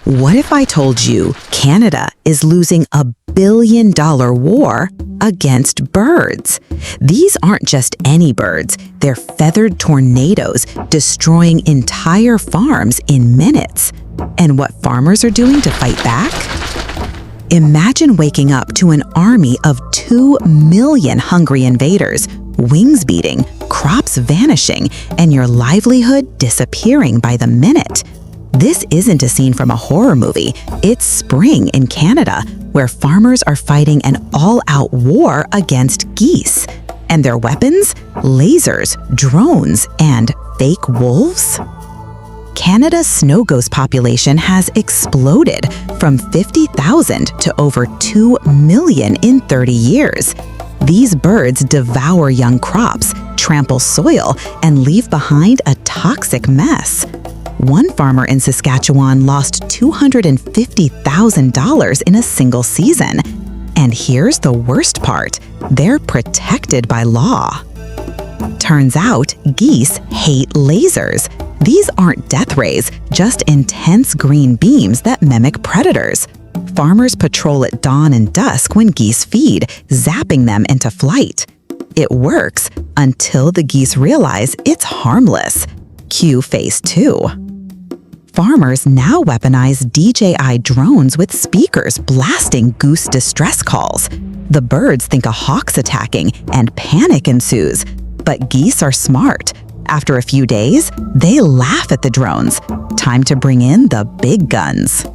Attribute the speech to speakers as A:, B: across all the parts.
A: What if I told you Canada is losing a billion-dollar war against birds? These aren't just any birds, they're feathered tornadoes destroying entire farms in minutes. And what farmers are doing to fight back? Imagine waking up to an army of 2 million hungry invaders, wings beating, crops vanishing, and your livelihood disappearing by the minute. This isn't a scene from a horror movie. It's spring in Canada, where farmers are fighting an all-out war against geese. And their weapons? Lasers, drones, and fake wolves? Canada's snow goose population has exploded from 50,000 to over 2 million in 30 years. These birds devour young crops, trample soil, and leave behind a toxic mess. One farmer in Saskatchewan lost $250,000 in a single season. And here's the worst part, they're protected by law. Turns out, geese hate lasers. These aren't death rays, just intense green beams that mimic predators. Farmers patrol at dawn and dusk when geese feed, zapping them into flight. It works until the geese realize it's harmless. Cue phase 2. Farmers now weaponize DJI drones with speakers blasting goose distress calls. The birds think a hawk's attacking and panic ensues. But geese are smart. After a few days, they laugh at the drones. Time to bring in the big guns.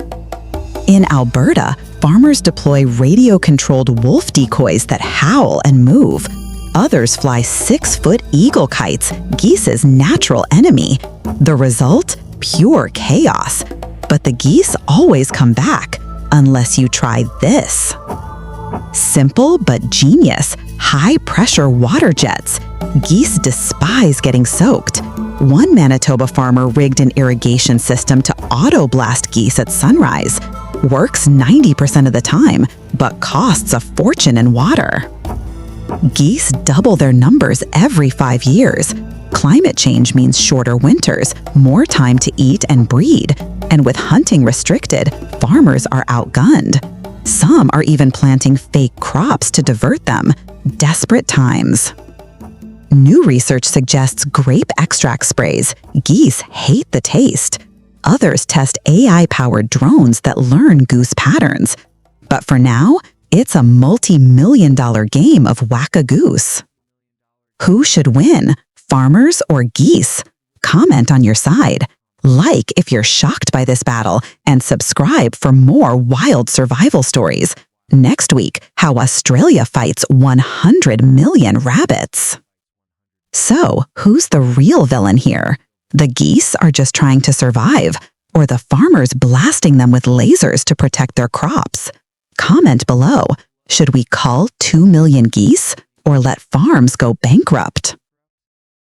A: In Alberta, farmers deploy radio-controlled wolf decoys that howl and move. Others fly 6-foot eagle kites, geese's natural enemy. The result? Pure chaos. But the geese always come back, unless you try this. Simple but genius, high-pressure water jets. Geese despise getting soaked. One Manitoba farmer rigged an irrigation system to auto-blast geese at sunrise. Works 90% of the time, but costs a fortune in water. Geese double their numbers every 5 years. Climate change means shorter winters, more time to eat and breed, and with hunting restricted, farmers are outgunned. Some are even planting fake crops to divert them. Desperate times. New research suggests grape extract sprays. Geese hate the taste. Others test AI-powered drones that learn goose patterns. But for now, it's a multi-million-dollar game of whack-a-goose. Who should win, farmers or geese? Comment on your side. Like if you're shocked by this battle, and subscribe for more wild survival stories. Next week, how Australia fights 100 million rabbits. So, who's the real villain here? The geese are just trying to survive, or the farmers blasting them with lasers to protect their crops? Comment below. Should we cull 2 million geese, or let farms go bankrupt?